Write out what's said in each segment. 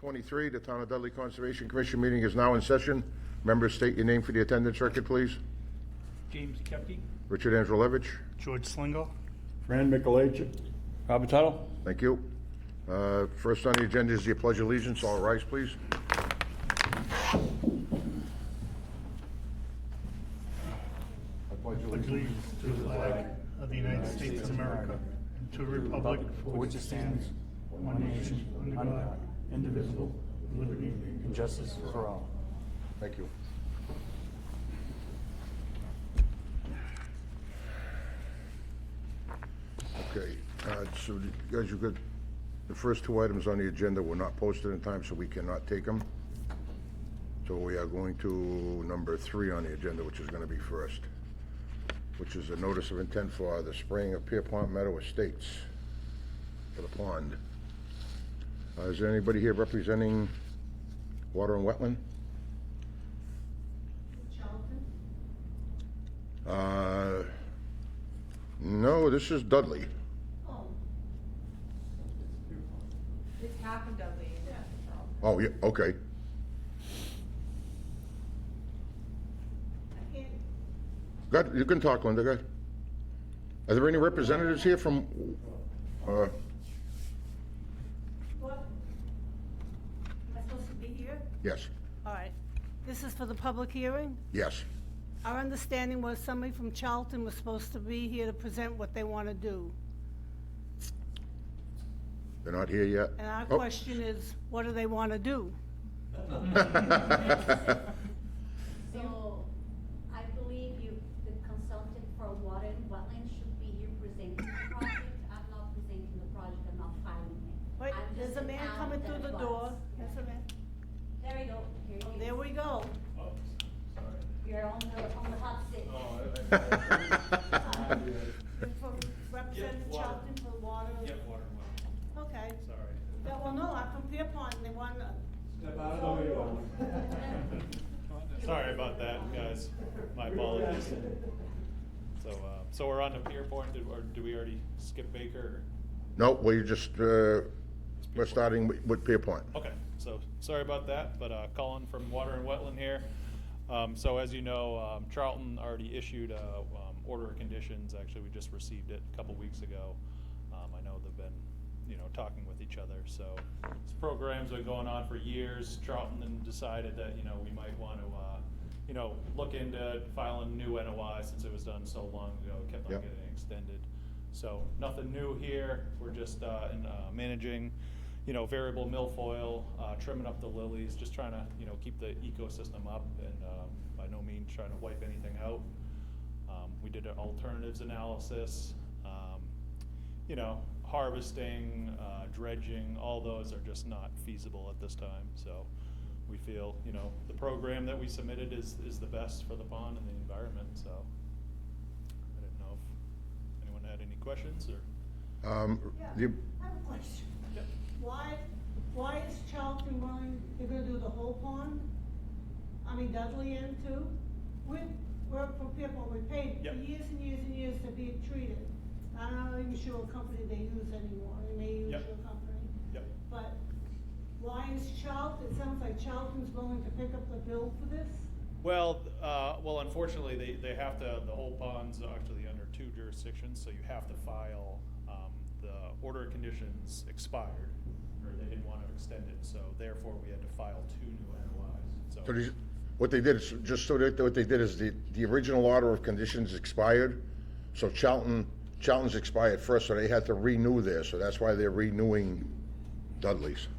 7:23, the Town of Dudley Conservation Commission meeting is now in session. Members, state your name for the attendance record, please. James Kepke. Richard Angelevich. George Slingo. Fran Mikulajczyk. Robert Tuttle. Thank you. First on the agenda is the Pledge of Allegiance. All rise, please. I pledge Allegiance to the flag of the United States of America and to the republic for which it stands, one nation, under God, indivisible, with liberty and justice for all. Thank you. Okay, so you guys, you got, the first two items on the agenda were not posted in time, so we cannot take them. So we are going to number 3 on the agenda, which is gonna be first, which is a notice of intent for the spraying of Pierpont Meadow Estates for the pond. Is there anybody here representing Water and Wetland? No, this is Dudley. Oh. It's half of Dudley. Yeah. Oh, yeah, okay. I can't. Good, you can talk, Linda, go ahead. Are there any representatives here from, What? Am I supposed to be here? yes, All right. This is for the public hearing? yes. Our understanding was somebody from Charlton was supposed to be here to present what they want to do. They're not here yet? And our Oh. question is, what do they want to do? So, I believe the consultant for water and wetlands should be here presenting the project. I'm not presenting the project, I'm not filing it. Wait, I'm there's just a man town coming that through the was. door. There's a man. There we go, here Oh, he there is. we go. You're on the hot seat. You're from representing Charlton for water? Yep, water and wetland. Okay. Sorry. Yeah, well, no, I'm from Pierpont, and they want to. Sorry about that, guys. My apologies. So we're on to Pierpont, or do we already skip Baker? Or? No, we just, we're starting with Pierpont. Okay, so sorry about that, but Colin from Water and Wetland here. So as you know, Charlton already issued a order of conditions. Actually, we just received it a couple weeks ago. I know they've been, talking with each other. So this program's been going on for years. Charlton then decided that, we might want to, look into filing new NOI since it was done so long ago. It kept on Yep. getting extended. So nothing new here. We're just managing, variable milfoil, trimming up the lilies, just trying to, keep the ecosystem up and by no means trying to wipe anything out. We did an alternatives analysis, harvesting, dredging, all those are just not feasible at this time. So we feel, the program that we submitted is the best for the pond and the environment. So I didn't know if anyone had any questions or. Yeah, I have a question. Yep. Why is Charlton willing, they're gonna do the whole pond? I mean Dudley in too? We're from Pierpont, we paid for Yep. years and years and years to be treated. I'm not even sure what company they use anymore, they may use Yep. your company. Yep. But why is Charlton, it sounds like Charlton's willing to pick up the bill for this? Well, unfortunately, they have to, the whole pond's actually under 2 jurisdictions, so you have to file, the order of conditions expired, or they didn't want to extend it, so therefore we had to file 2 new NOIs. So what they did is, just so that, what they did is the original order of conditions expired, so Charlton's expired first, so they had to renew theirs, so that's why they're renewing Dudley's.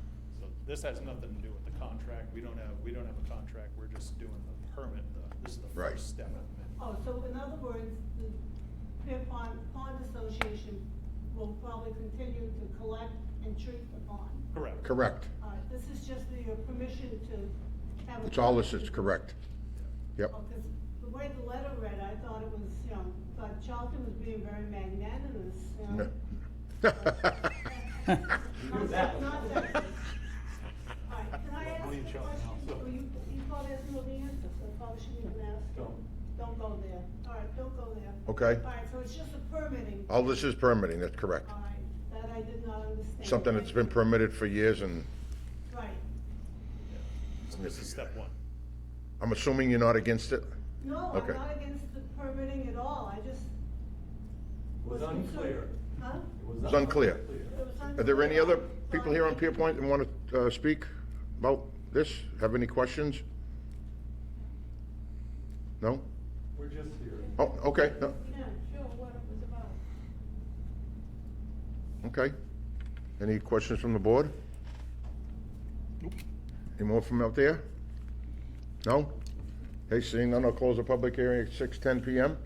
So this has nothing to do with the contract. We don't have a contract. We're just doing the permit. This is the Right. first step. Oh, so in other words, the Pierpont Pond Association will probably continue to collect and treat the pond? Correct. Correct. All right, this is just your permission to have a. It's all this is correct. Yep. Oh, 'cause the way the letter read, I thought it was, thought Charlton was being very magnanimous, No. Not that. All right, can I ask you a question? Well, you probably have to know the answer, so I probably shouldn't even ask. Don't go there. All right, don't go there. Okay. All right, so it's just a permitting. All this is permitting, that's correct. All right, that I did not understand. Something that's been permitted for years and, Right, This is step one. I'm assuming you're not against it? No, I'm Okay. not against the permitting at all, I just was concerned. unclear. Huh? It's unclear. It was Are there any other unclear. people here on Pierpoint that want to speak about this? Have any questions? No? We're just here. Oh, okay, no, Yeah, sure, what it was about. okay. Any questions from the board? Any more from out there? No? Hey, seeing none, I'll close the public hearing at 6:10 PM.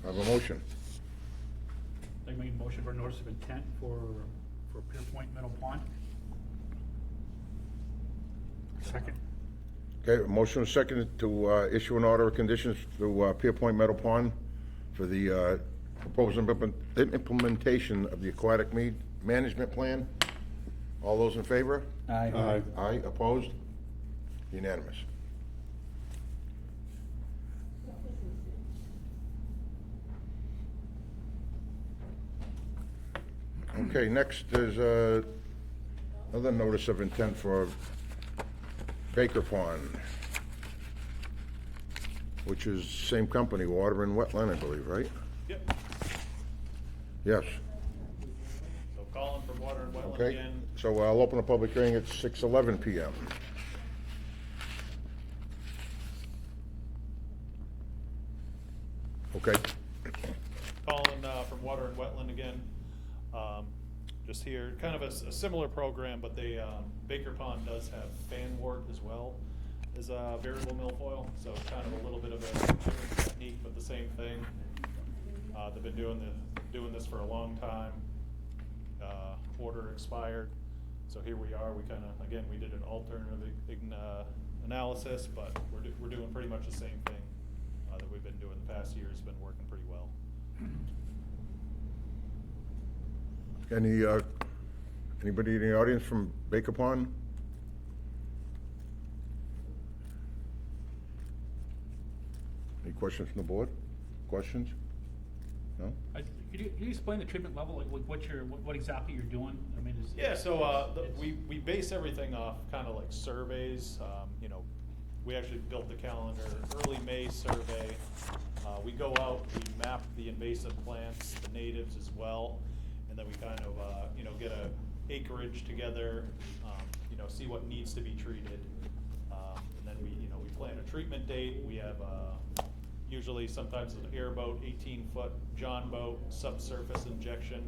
I have a motion. I make a motion for notice of intent for Pierpoint Meadow Pond. Second. Okay, a motion is seconded to issue an order of conditions to Pierpoint Meadow Pond for the proposed implementation of the aquatic management plan. All those in favor? Aye. Aye, opposed? Unanimous. Okay, next is another notice of intent for Baker Pond, which is same company, Water and Wetland, I believe, right? Yep. Yes, So Colin from Water and Wetland okay. again. So I'll open a public hearing at 6:11 PM. Okay, Colin from Water and Wetland again. Just here, kind of a similar program, but they, Baker Pond does have fan wort as well as variable milfoil, so it's kind of a little bit of a different technique, but the same thing. They've been doing this for a long time. Order expired, so here we are. We kind of, again, we did an alternative analysis, but we're doing pretty much the same thing that we've been doing the past year. It's been working pretty well. anybody in the audience from Baker Pond? Any questions from the board? Questions? No? Could you explain the treatment level, like what exactly you're doing? I mean, is. Yeah, so we base everything off kind of like surveys. You know, we actually built the calendar, early May survey. We go out, we map the invasive plants, the natives as well, and then we kind of you know, get a acreage together, you know, see what needs to be treated, and then we plan a treatment date. We have usually sometimes an airboat, 18-foot John boat, subsurface injection.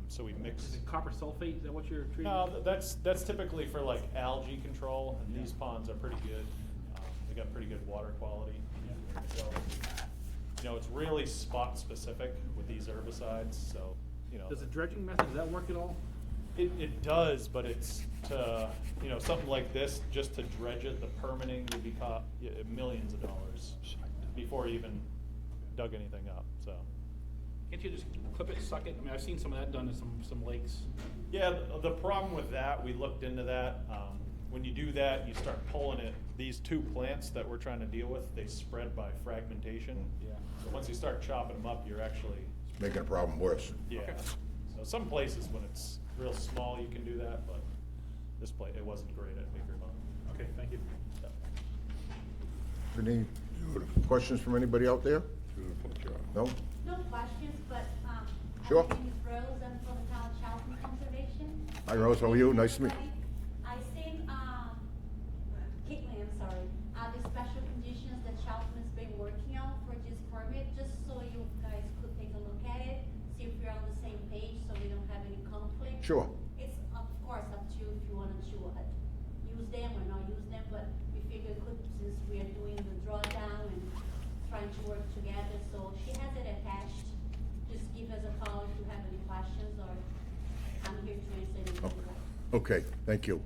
So we mix. Is it copper sulfate, is that what you're treating? No, that's typically for like algae control, and these ponds are pretty good. They got pretty good water quality. Yeah. So, you know, it's really spot specific with these herbicides, so, you know. Does the dredging method, does that work at all? It does, but it's to, you know, something like this, just to dredge it, the permitting would be millions of dollars before you even dug anything up, so. Can't you just clip it, suck it? I mean, I've seen some of that done in some lakes. Yeah, the problem with that, we looked into that. When you do that, you start pulling it. These two plants that we're trying to deal with, they spread by fragmentation. Yeah. So once you start chopping them up, you're actually, Making a problem worse. yeah. Okay. So some places when it's real small, you can do that, but this place, it wasn't great at Baker Pond. Okay, thank you. Any questions from anybody out there? No? No questions, but, Sure. my name is Rose, I'm from the town of Charlton Conservation. Hi, Rose, how are you? Nice to meet you. I seen, Caitlin, I'm sorry, the special conditions that Charlton has been working on for this permit, just so you guys could take a look at it, see if we're on the same page, so we don't have any conflict. Sure. It's, of course, up to you if you wanted to use them or not use them, but we figured could, since we are doing the drawdown and trying to work together, so she has it attached. Just give us a call if you have any questions, or I'm here to answer anything. Okay, thank you.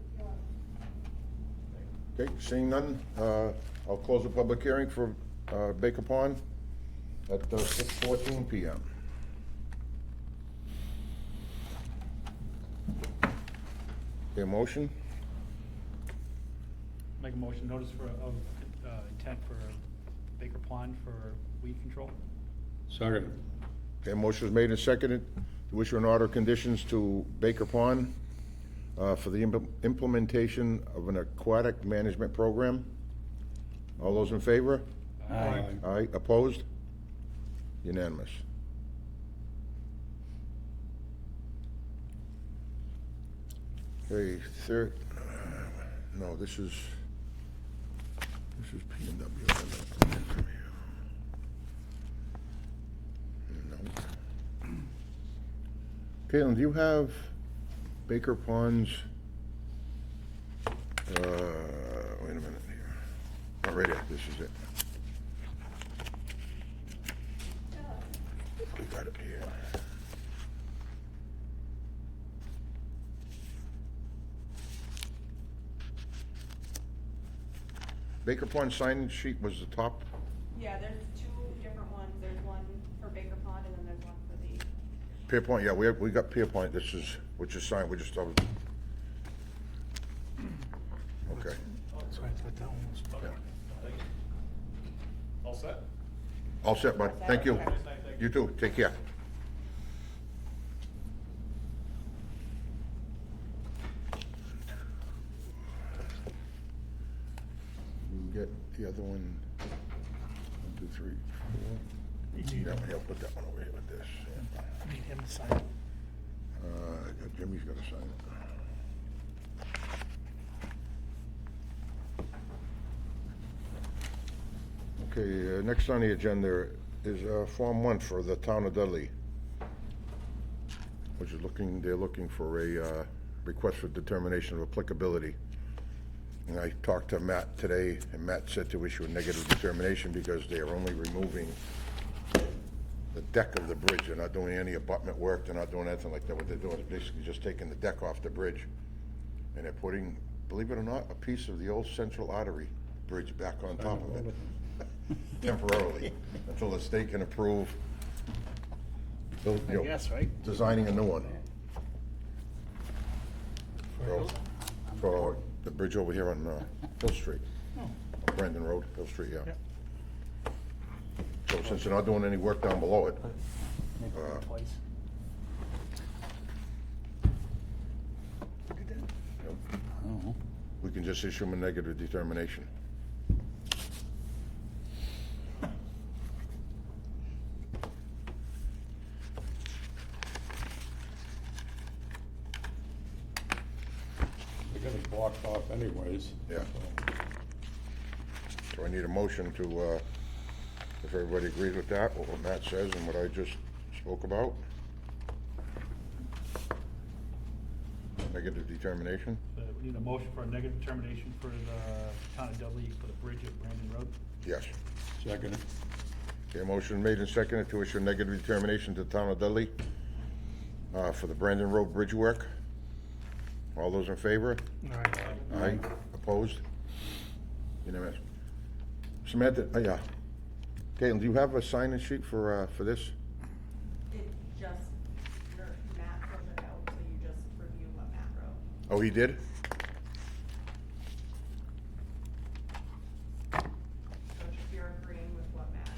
Okay, seeing none, I'll close the public hearing for Baker Pond at 6:14 PM. Okay, motion? Make a motion, notice of intent for Baker Pond for weed control. Second. Okay, motion is made and seconded To issue an order of conditions to Baker Pond for the implementation of an aquatic management program. All those in favor? Aye. Aye, opposed? Unanimous. Okay, third, no, this is P and W. No. Caitlin, do you have Baker Pond's, wait a minute here. Oh, right here, this is it. We got it here. Baker Pond sign sheet was the top. Yeah, there's two different ones. There's one for Baker Pond and then there's one for the, Pierpoint, yeah, we got Pierpoint, this is, which is signed, we just, okay. So I thought that one was. Yeah. All set? All set, bud, thank you. Okay. You too, take care. You get the other one, 1, 2, 3, 4. You need That one, yeah, put that one over here with this. Yeah. need him to sign it. Jimmy's gotta sign it. Okay, next on the agenda is Form 1 for the town of Dudley, which is they're looking for a request for determination of applicability. And I talked to Matt today, and Matt said to issue a negative determination because they are only removing the deck of the bridge. They're not doing any abutment work, they're not doing anything like that. What they're doing is basically just taking the deck off the bridge, and they're putting, believe it or not, a piece of the old Central Artery bridge back on top of it. Temporarily, until the state can approve, you know, I guess, right? designing a new one. So, For- for the bridge over here on Hill Street, Oh, Brandon Road, Hill Street, yeah. yeah. So since they're not doing any work down below it, Make it twice. Look at that. Oh. we can just issue them a negative determination. They got it blocked off anyways. Yeah. So I need a motion to, if everybody agrees with that, what Matt says and what I just spoke about. Negative determination? We need a motion for a negative determination for the town of Dudley for the bridge at Brandon Road. Yes. Second. Okay, motion made and seconded to issue a negative determination to the town of Dudley for the Brandon Road bridge work. All those in favor? All right. Aye. Opposed? Unanimous. Samantha, yeah. Caitlin, do you have a sign-in sheet for this? it just, Matt filled it out, so you just review what Matt wrote. Oh, he did? So if you're agreeing with what Matt,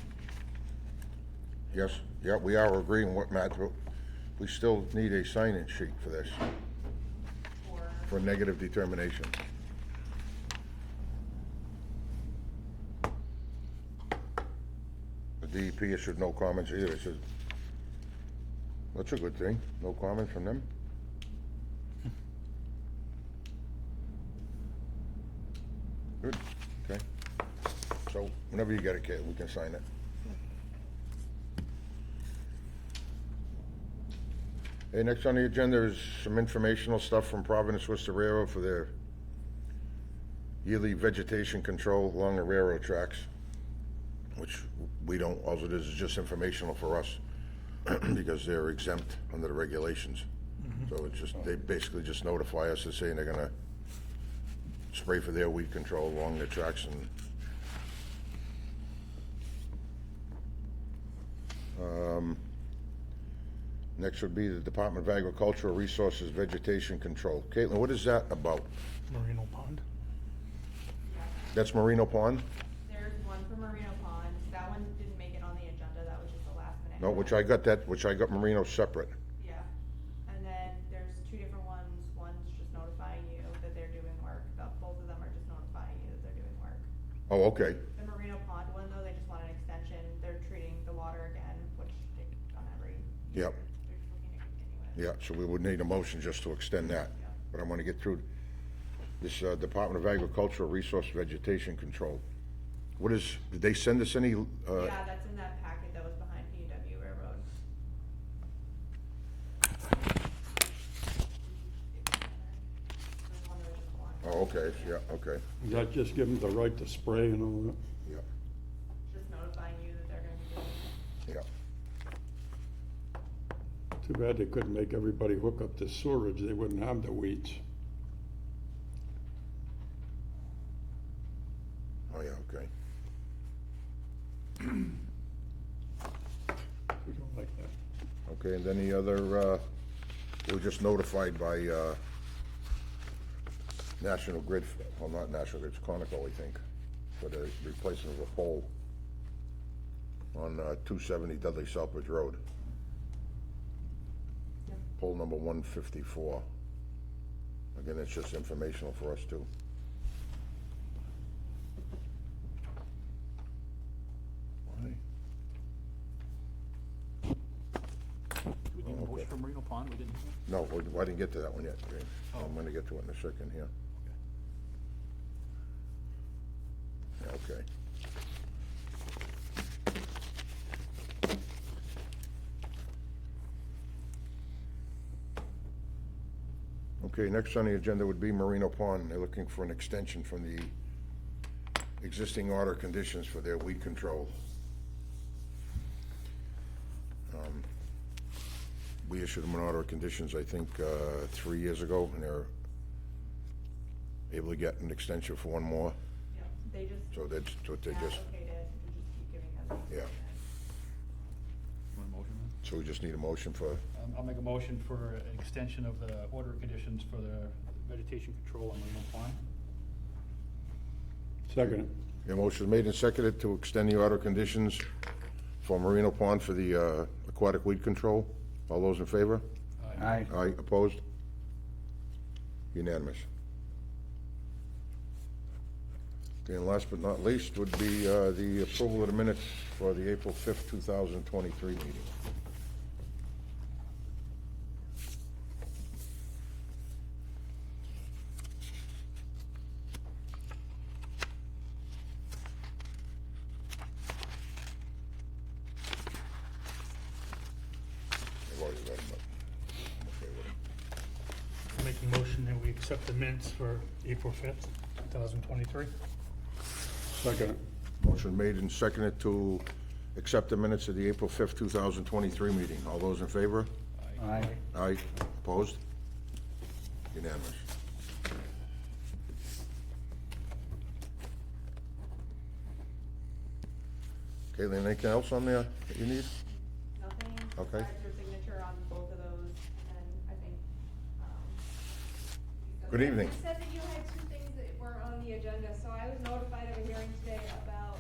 Yes, yeah, we are agreeing what Matt wrote. We still need a sign-in sheet for this, for negative determination. The DEP issued no comments either. It says, that's a good thing. No comments from them. Good, okay. So whenever you get it, Kate, we can sign it. Okay, next on the agenda is some informational stuff from Providence Worcester Railroad for their yearly vegetation control along the railroad tracks, which we don't, all it is just informational for us because they're exempt under the regulations. So it's just, they basically just notify us and saying they're gonna spray for their weed control along the tracks and next would be the Department of Agricultural Resources Vegetation Control. Caitlin, what is that about? Merino Pond. That's Merino Pond? there's one for Merino Pond. That one didn't make it on the agenda. That was just a last minute. No, which I got Merino separate. Yeah, Oh, okay, The Merino Pond one, though, they just want an extension. They're treating the water again, which they've done every year. Yep. They're just looking to continue it. yeah, so we would need a motion just to extend that. Yeah. But I want to get through this, Department of Agricultural Resource Vegetation Control. What is, did they send us any, Yeah, that's in that packet that was behind PW Railroad. There's one that was just one. oh, okay, yeah, okay, Does that just give them the right to spray and all that? yeah, Just notifying you that they're gonna be doing it. yeah. Too bad they couldn't make everybody hook up to sewerage, they wouldn't have the weeds. Oh, yeah, okay. We don't like that. Okay, and any other, we were just notified by, National Grid, well, not National Grid, it's Conoco, I think, for the replacement of a pole on, 270 Dudley Southbridge Road. Pole number 154. Again, it's just informational for us too. Why? We need a Okay. motion for Merino Pond, we didn't. No, I didn't get to that one yet, Jane. Oh. I'm gonna get to it in a second here. Yeah, okay. Okay, next on the agenda would be Merino Pond. They're looking for an extension from the existing order conditions for their weed control. We issued them an order of conditions, I think, 3 years ago, and they're able to get an extension for one more. Yeah, they just. So that's what they just, Okayed it, we just keep giving them. the Yeah. extension. Want a motion then? so we just need a motion for, I'll make a motion for an extension of the order conditions for the vegetation control on Merino Pond. Second, the motion is made and seconded to extend the order conditions for Merino Pond for the aquatic weed control. All those in favor? Aye. Aye, opposed? Unanimous. Okay, and last but not least would be the approval of the minutes for the April 5th, 2023 meeting. I've already read them, but I'm okay with them. I'm making a motion that we accept the minutes for April 5th, 2023. second, Motion made and seconded to accept the minutes of the April 5th, 2023 meeting. All those in favor? Aye. Aye. Opposed? Unanimous. Okay, Lynn, anything else on there that you need? Nothing. Okay. Besides your signature on both of those, and I think, Good evening. You said that you had two things that weren't on the agenda, so I was notified of a hearing today about,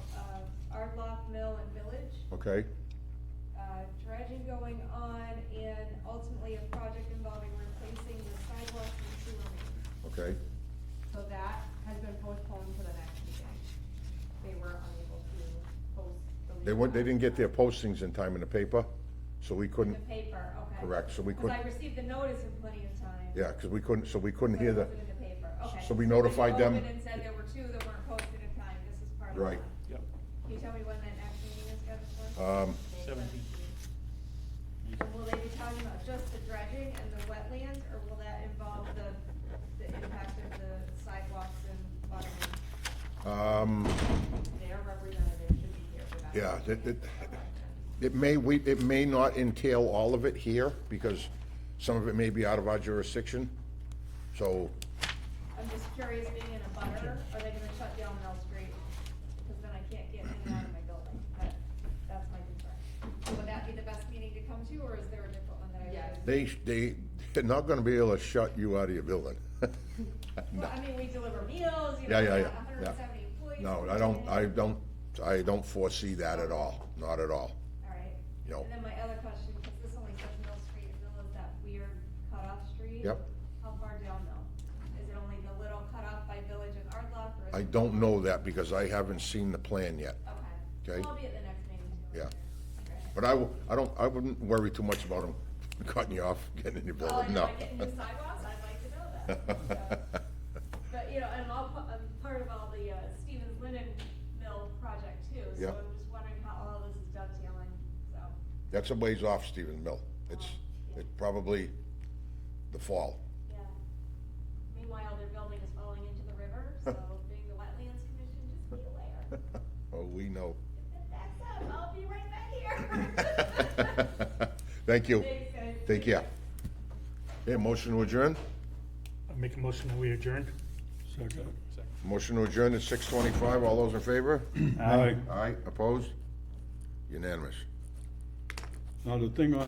Ardlock Mill and Village, Okay, dredging going on, and ultimately a project involving replacing the sidewalks and sewer main. okay. so that has been postponed to the next meeting. They were unable to post the. They didn't get their postings in time in the paper, so we In couldn't, the paper, okay. correct, so we Because couldn't, I received the notice in plenty of time. yeah, because we couldn't, so we couldn't But hear it the, wasn't in the paper, okay. so we when you notified them. opened and said there were two that weren't posted in time, this is part of Right. that. Yep. Can you tell me when that next meeting is scheduled for? 17. And will they be talking about just the dredging and the wetlands, or will that involve the impact of the sidewalks and water main? Their representative should be here for that. Yeah, it may not entail all of it here, because some of it may be out of our jurisdiction, so, I'm just curious, being in a butter, are they gonna shut down Mill Street? Because then I can't get in and out of my building, that's my concern. Would that be the best meeting to come to, or is there a different one that I Yes. should? they're not gonna be able to shut you out of your building. Well, I mean, we deliver meals, you Yeah, know, yeah, we got yeah. 170 employees. No, working. I don't foresee that at all, not at all. Alright. No. And then my other question, because this only says Mill Street, Mill is that weird cutoff street? Yep. How far down Mill? Is it only the little cutoff by Village and Ardlock, or is I don't know that because I haven't seen the plan yet, Okay. Okay. I'll be at the next meeting too. Yeah. Okay. but I wouldn't worry too much about them cutting you off, getting in your Well, building, and no. if I get new sidewalks, I'd like to know that. So, but, you know, and I'm part of all the, Stevens Linen Mill project too, so Yeah. I'm just wondering how all this is dovetailing, so. That's a ways off, Stephen Mill. It's probably the fall. Yeah. Meanwhile, their building is falling into the river, so being the Wetlands Commission, just be aware. Oh, we know. If it backs up, I'll be right back here. Thank you. Thanks, guys. Take care. Okay, motion to adjourn? I make a motion that we adjourn. Second. Motion to adjourn at 6:25. All those in favor? Aye. Aye, opposed? Unanimous. Now, the thing on